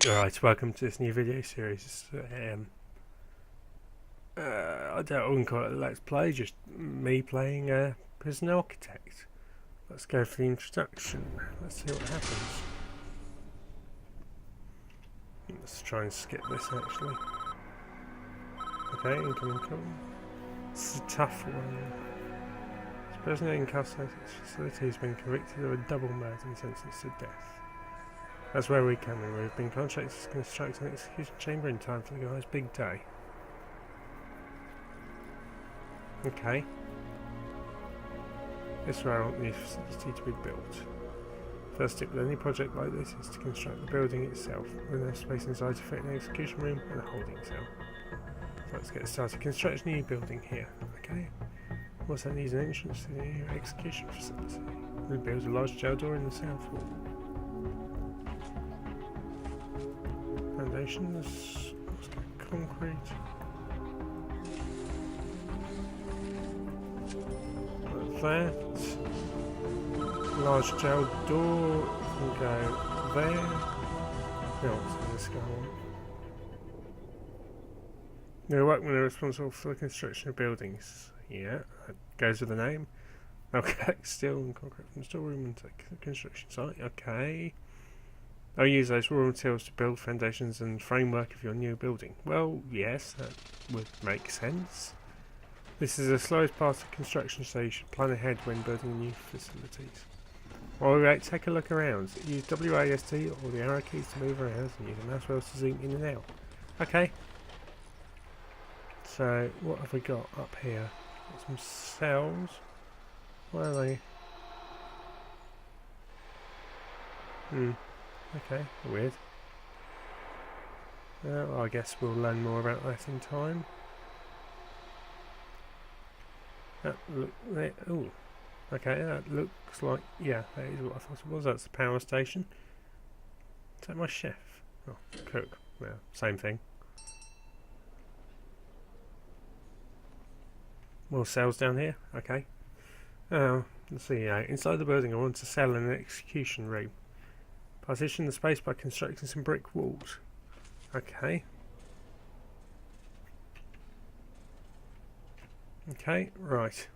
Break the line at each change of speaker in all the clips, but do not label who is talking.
Alright, welcome to this new video series. I wouldn't call it a Let's Play, just me playing Prison Architect. Let's go for the introduction. Let's see what happens. Let's try and skip this actually. Okay, incoming. This is a tough one. This prisoner incarcerated at this facility has been convicted of a double murder and sentenced to death. That's where we come in. We've been contracted to construct an execution chamber in time for the guy's big day. Okay. This is where I want the facility to be built. First step with any project like this is to construct the building itself, with enough space inside to fit an execution room and a holding cell. So let's get started. Construct a new building here. Okay. Also needs an entrance to the new execution facility. We build a large jail door in the south wall. Foundations, let's get concrete. Like that. Large jail door can go there. No, let's go on. The workmen are responsible for the construction of buildings. Yeah, that goes with the name. Okay, steel and concrete from the storeroom and take the construction site. Okay. I'll use those raw materials to build foundations and framework of your new building. Well, yes, that would make sense. This is the slowest part of construction, so you should plan ahead when building new facilities. Alright, take a look around. Use WASD or the arrow keys to move around and use the mouse wheels to zoom in and out. Okay. So, what have we got up here? Got some cells. Where are they? Okay, weird. Well, I guess we'll learn more about that in time. Look there. Ooh. Okay, that looks like, yeah, that is what I thought it was. That's the power station. Is that my chef? Oh, cook. Well, same thing. More cells down here. Okay. Let's see. Inside the building, I want to sell an execution room. Partition the space by constructing some brick walls. Okay. Okay, right.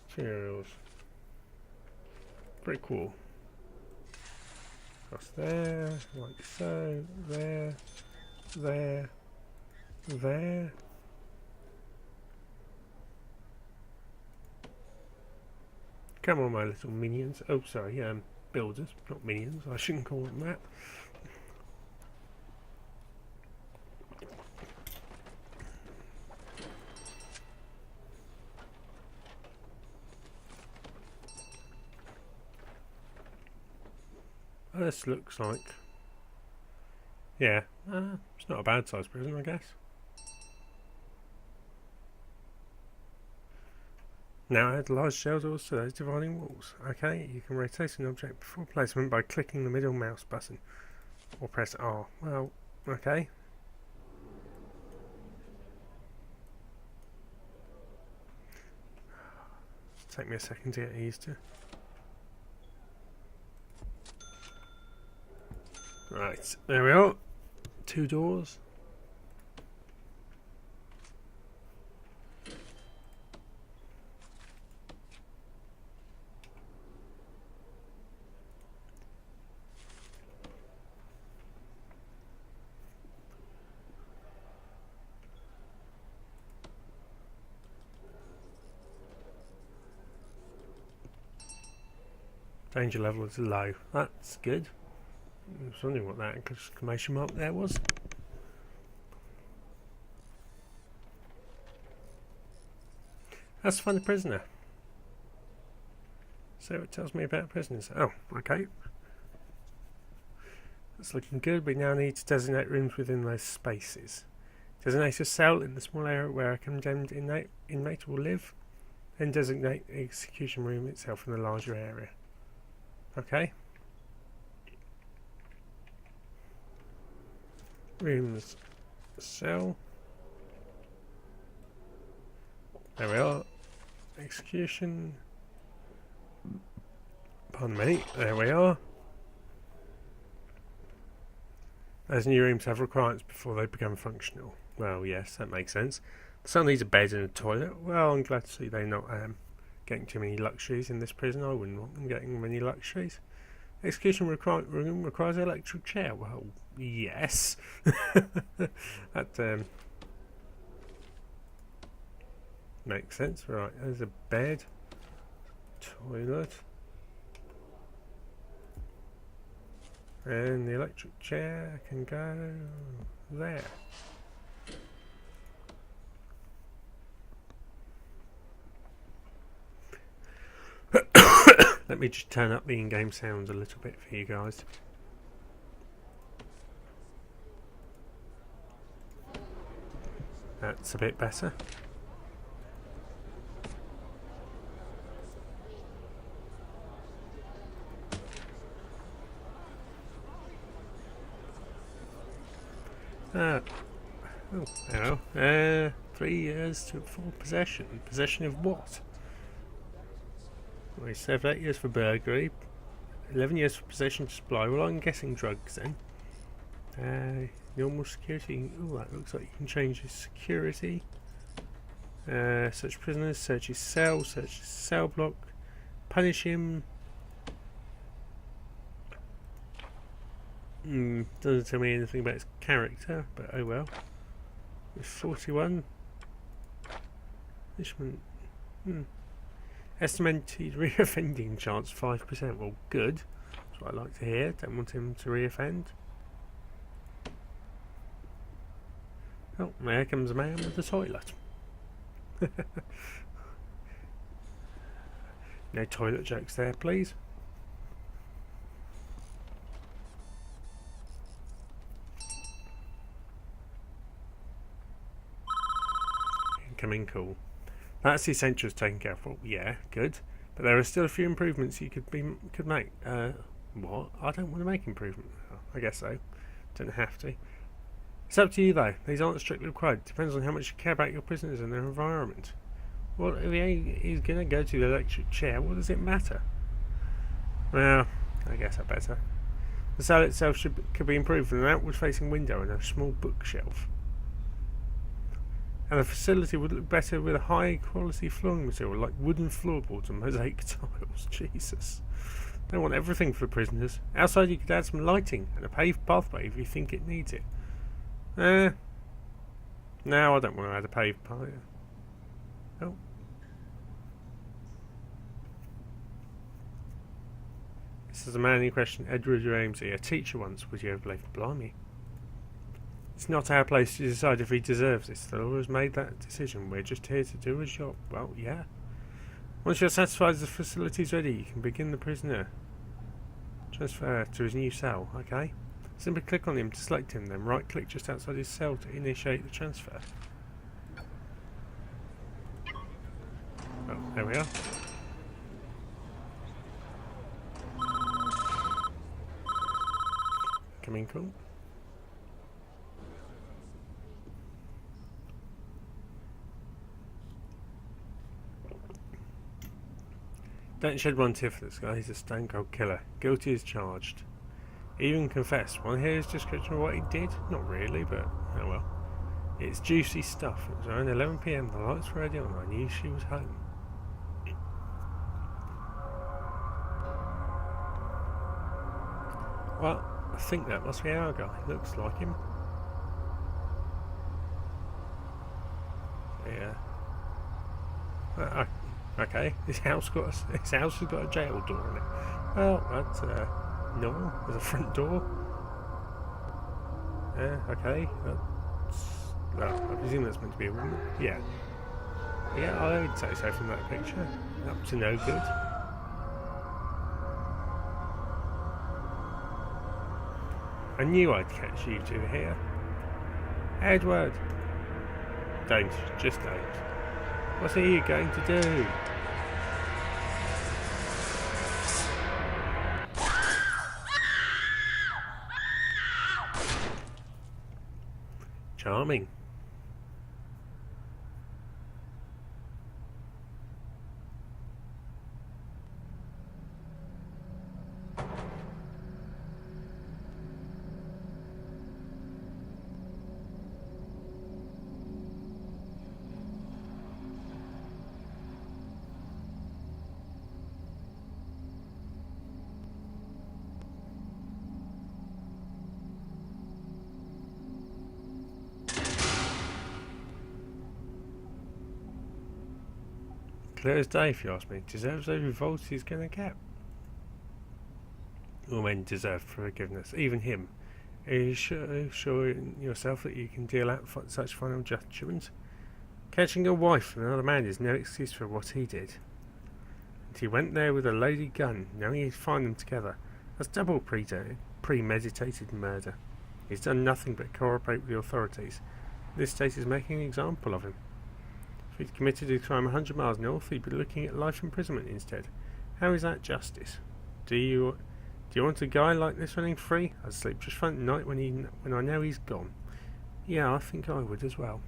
Materials. Brick wall. Across there, like so. There. There. There. Come on, my little minions. Oh, sorry, builders, not minions. I shouldn't call them that. This looks like, yeah, it's not a bad size prison, I guess. Now add large shell doors to those dividing walls. Okay, you can rotate an object before placement by clicking the middle mouse button or press R. Well, okay. Take me a second to get used to. Right, there we are. 2 doors. Danger level is low. That's good. I was wondering what that exclamation mark there was. Let's find a prisoner. So it tells me about prisoners. Oh, okay. That's looking good. We now need to designate rooms within those spaces. Designate a cell in the small area where a condemned inmate will live. Then designate the execution room itself in the larger area. Okay. Rooms, cell. There we are. Execution. Pardon me. There we are. As new rooms have requirements before they become functional. Well, yes, that makes sense. The son needs a bed and a toilet. Well, I'm glad to see they're not getting too many luxuries in this prison. I wouldn't want them getting many luxuries. Execution room requires an electric chair. Well, yes. That makes sense. Right, there's a bed, toilet, and the electric chair can go there. Let me just turn up the in-game sounds a little bit for you guys. That's a bit better. Oh, hello. 3 years to full possession. Possession of what? We served 8 years for burglary, 11 years for possession of supply. Well, I'm guessing drugs then. Normal security. Oh, that looks like you can change his security. Search prisoners, search his cell block, punish him. Doesn't tell me anything about his character, but oh well. It's 41. Punishment. Estimated reoffending chance 5%. Well, good. That's what I like to hear. Don't want him to reoffend. Oh, there comes a man with the toilet. No toilet jokes there, please. Incoming call. That's the essentials taken care of. Well, yeah, good. But there are still a few improvements you could make. What? I don't want to make improvement. Oh, I guess so. Don't have to. It's up to you though. These aren't strictly required. Depends on how much you care about your prisoners and their environment. Well, if he's going to go to the electric chair, what does it matter? Well, I guess I better. The cell itself could be improved with an outward-facing window and a small bookshelf. And the facility would look better with a high-quality flooring material like wooden floorboards and mosaic tiles. Jesus. They want everything for the prisoners. Outside you could add some lighting and a paved pathway if you think it needs it. No, I don't want to add a paved pathway. Oh. This is a man in question, Edward Ramsey, a teacher once. Would you ever believe? Blimey. It's not our place to decide if he deserves this. The law has made that decision. We're just here to do his job. Well, yeah. Once you're satisfied the facility's ready, you can begin the prisoner transfer to his new cell, okay? Simply click on him to select him, then right-click just outside his cell to initiate the transfer. Oh, there we are. Coming cool. Don't shed one tear for this guy, he's a stone cold killer. Guilty as charged. He even confessed. Want to hear his description of what he did? Not really, but oh well. It's juicy stuff. It was around 11 PM, the lights were already on, I knew she was home. Well, I think that must be our guy. Looks like him. Yeah. Okay, his house has got a jail door in it. Well, that's normal. There's a front door. Okay. I presume that's meant to be a woman. Yeah. Yeah, I would say so from that picture. Up to no good. I knew I'd catch you two here. Edward! Don't. Just don't. What are you going to do? Charming. clear as day, if you ask me. Deserves every volt he's going to get. All men deserve forgiveness, even him. Are you sure in yourself that you can deal out such final judgment? Catching a wife from another man is no excuse for what he did. And he went there with a loaded gun, knowing he'd find them together. That's double premeditated murder. He's done nothing but cooperate with the authorities. This state is making an example of him. If he'd committed a crime 100 miles north, he'd be looking at life imprisonment instead. How is that justice? Do you want a guy like this running free? I'd sleep just fine at night when I know he's gone. Yeah, I think I would as well.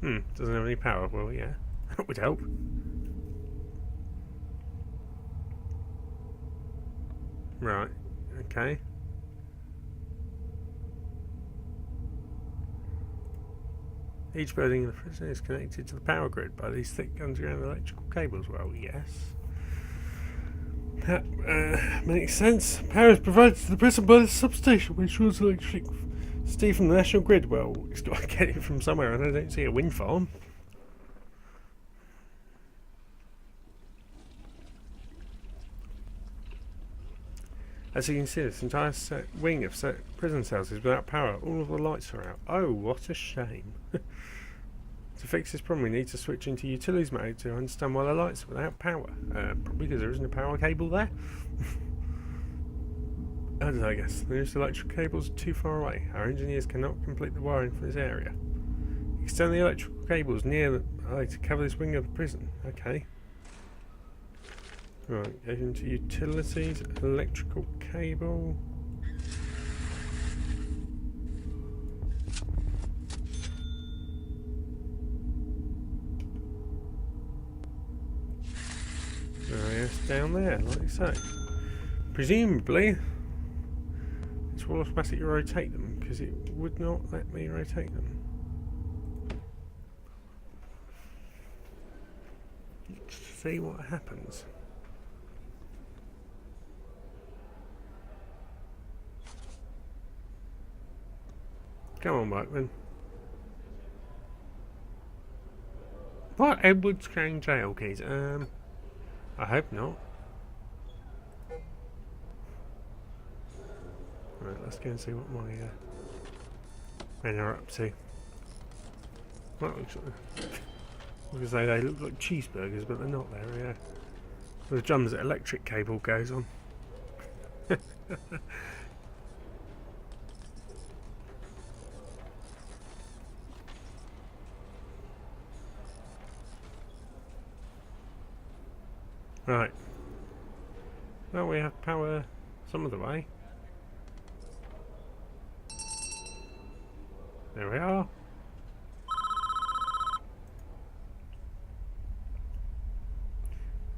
Doesn't have any power. Well, yeah, that would help. Right, okay. Each building in the prison is connected to the power grid by these thick underground electrical cables. Well, yes. That makes sense. Power is provided to the prison by the substation, which rules electricity from the national grid. Well, it's got to get it from somewhere, and I don't see a wind farm. As you can see, this entire wing of prison cells is without power. All of the lights are out. Oh, what a shame. To fix this problem, we need to switch into utilities mode to understand why the lights are without power. Probably because there isn't a power cable there. How did I guess? The nearest electrical cables are too far away. Our engineers cannot complete the wiring for this area. Extend the electrical cables near to cover this wing of the prison. Okay. Right, go into utilities, electrical cable. Oh yes, down there, like you say. Presumably, this will automatically rotate them, because it would not let me rotate them. Let's see what happens. Come on, Workman. What? Edward's going jail, kids? I hope not. Right, let's go and see what my men are up to. Well, I was going to say they look like cheeseburgers, but they're not there, yeah. The drums that electric cable goes on. Right. Well, we have power some of the way. There we are.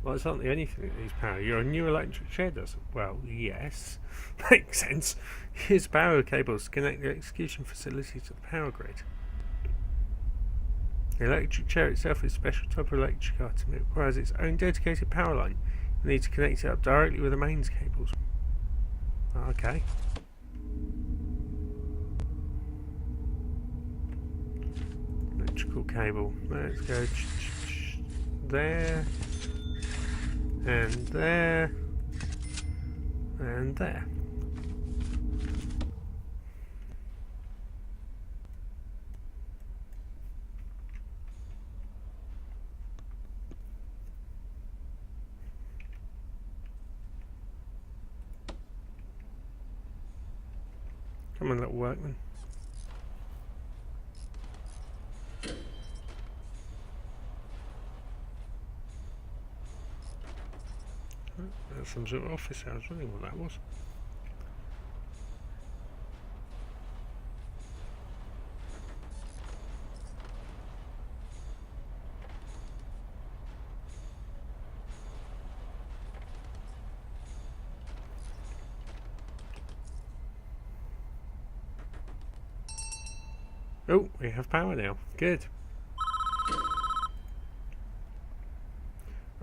Well, it's not the only thing that needs power. Your new electric chair does. Well, yes. Makes sense. Use power cables to connect the execution facility to the power grid. The electric chair itself is a special type of electric item. It requires its own dedicated power line. You need to connect it up directly with the mains cables. Okay. Electrical cable. Let's go there, and there, and there. Come on, little workman. That's some sort of office. I was wondering what that was. Oh, we have power now. Good.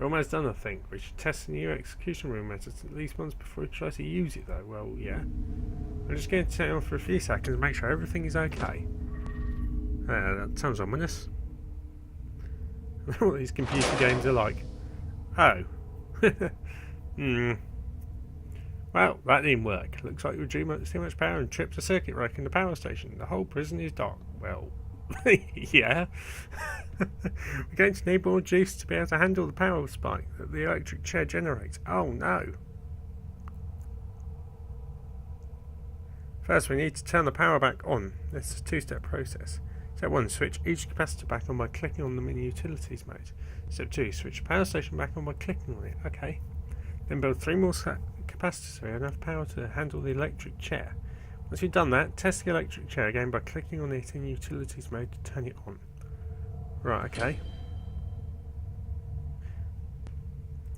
We're almost done, I think. We should test the new execution room methods at least once before we try to use it, though. Well, yeah. I'm just going to turn it on for a few seconds and make sure everything is okay. That sounds ominous. I don't know what these computer games are like. Oh. Well, that didn't work. Looks like we drew too much power and tripped a circuit breaker in the power station. The whole prison is dark. Well, yeah. We're going to need more juice to be able to handle the power spike that the electric chair generates. Oh no. First, we need to turn the power back on. This is a two-step process. Step 1, switch each capacitor back on by clicking on them in utilities mode. Step 2, switch the power station back on by clicking on it. Okay. Then build 3 more capacitors so we have enough power to handle the electric chair. Once you've done that, test the electric chair again by clicking on it in utilities mode to turn it on. Right, okay.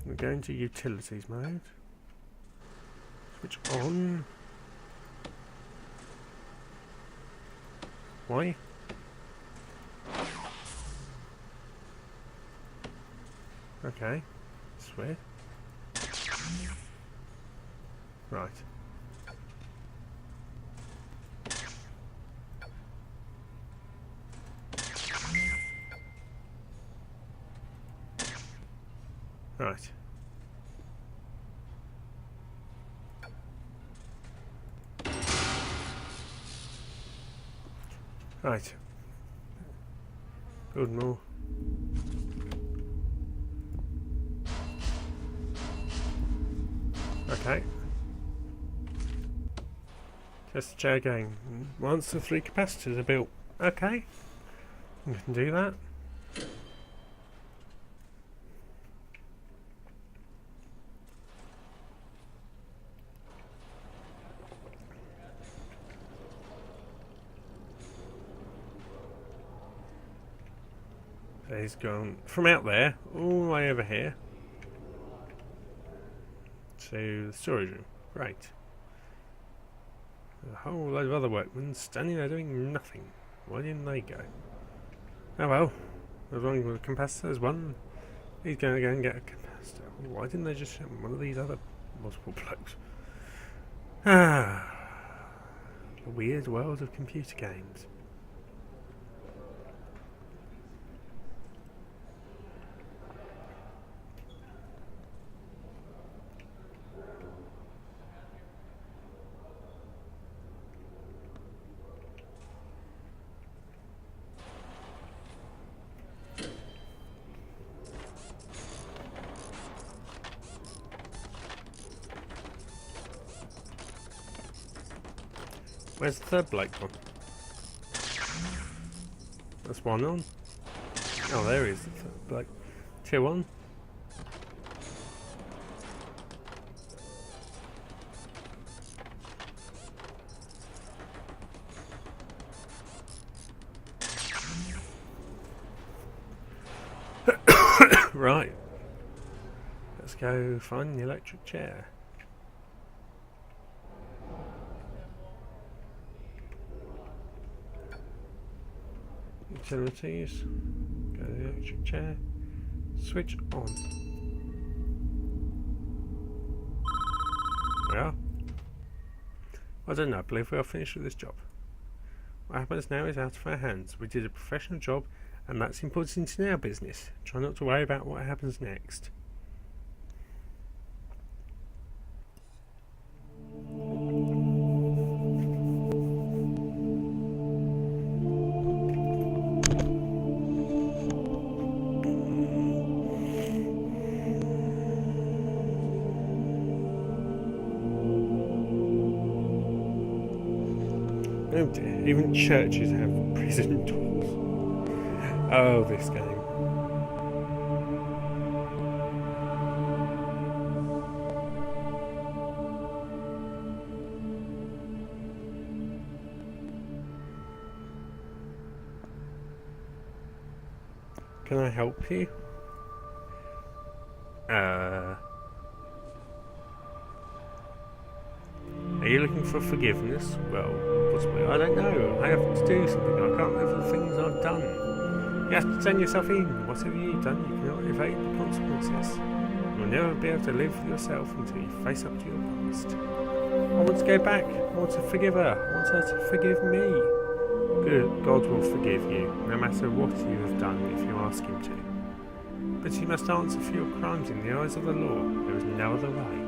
We're going to utilities mode. Switch on. Why? Okay, that's weird. Right. Right. Right. Good more. Okay. Test the chair again. Once the 3 capacitors are built. Okay. We can do that. So he's gone from out there all the way over here to the storage room. Great. A whole load of other workmen standing there doing nothing. Why didn't they go? Oh well. As long as the capacitor's one, he's going to go and get a capacitor. Why didn't they just send one of these other multiple blokes? Ah. The weird world of computer games. Where's the third bloke gone? That's one on. Oh, there he is, the third bloke. Tier 1. Right. Let's go find the electric chair. Utilities, go to the electric chair, switch on. Well, I don't know, I believe we are finished with this job. What happens now is out of our hands. We did a professional job and that's important in our business. Try not to worry about what happens next. Oh dear, even churches have prison doors. Oh, this game. Can I help you? Are you looking for forgiveness? Well, possibly. I don't know. I have to do something. I can't live the things I've done. You have to turn yourself in. Whatever you've done, you cannot evade the consequences. You'll never be able to live for yourself until you face up to your past. I want to go back. I want to forgive her. I want her to forgive me. Good. God will forgive you, no matter what you have done if you ask him to. But you must answer for your crimes in the eyes of the law. There is no other way.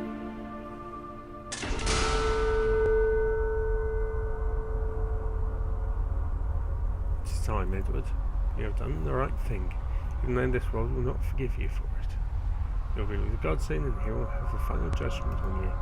It is time, Edward. You have done the right thing, even though this world will not forgive you for it. You'll be with God soon, and he will have a final judgment on you.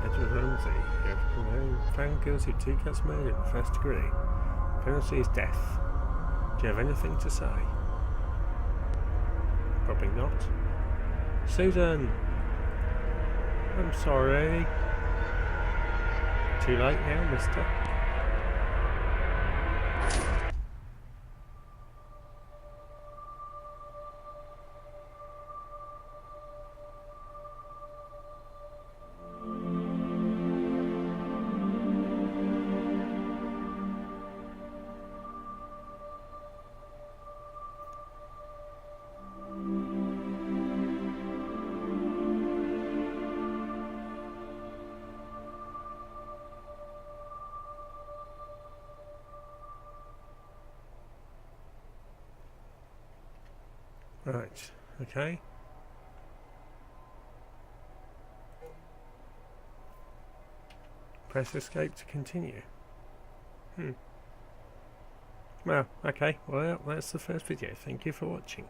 Edward Ramsay, you have been found guilty of 2 counts of murder in the 1st degree. The penalty is death. Do you have anything to say? Probably not. Susan! I'm sorry. Too late now, mister. Right, okay. Press escape to continue. Well, okay, well, that's the first video. Thank you for watching.